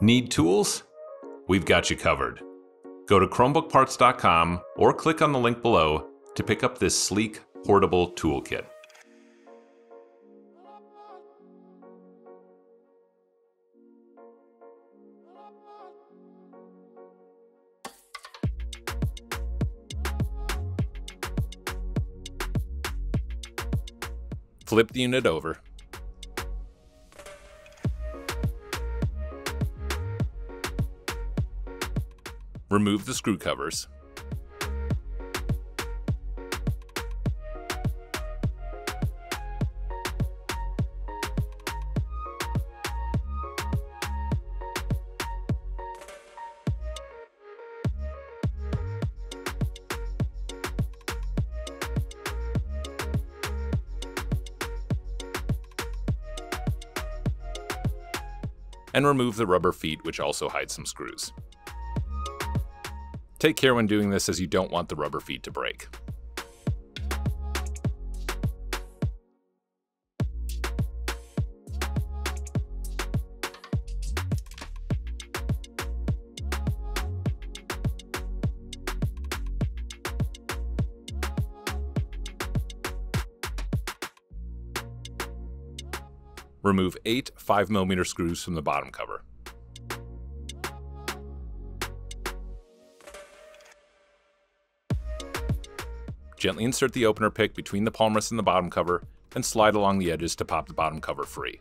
Need tools? We've got you covered. Go to ChromebookParts.com or click on the link below to pick up this sleek, portable toolkit. Flip the unit over. Remove the screw covers. And remove the rubber feet, which also hide some screws. Take care when doing this, as you don't want the rubber feet to break. Remove 8 5mm screws from the bottom cover. Gently insert the opener pick between the palm rest and the bottom cover, and slide along the edges to pop the bottom cover free.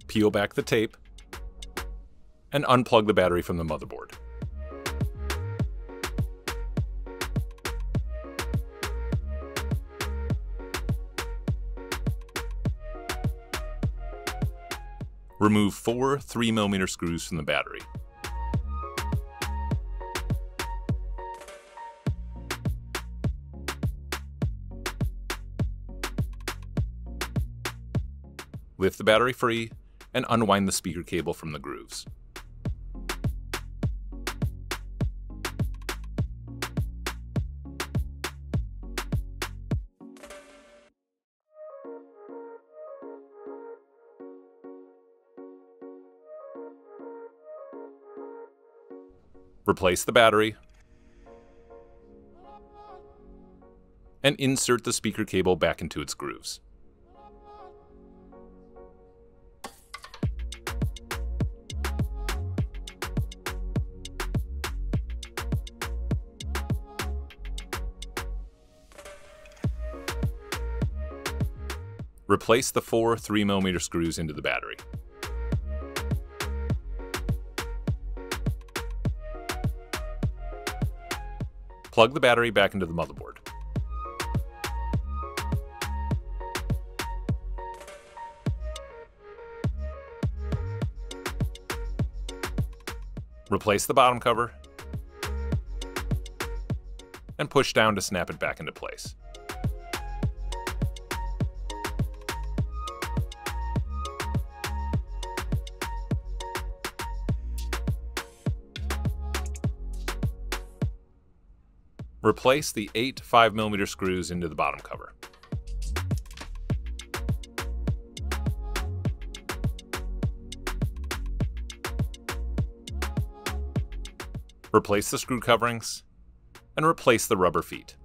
Peel back the tape, and unplug the battery from the motherboard. Remove 4 3mm screws from the battery. Lift the battery free and unwind the speaker cable from the grooves. Replace the battery and insert the speaker cable back into its grooves. Replace the 4 3mm screws into the battery. Plug the battery back into the motherboard. Replace the bottom cover and push down to snap it back into place. Replace the 8 5mm screws into the bottom cover. Replace the screw coverings and replace the rubber feet.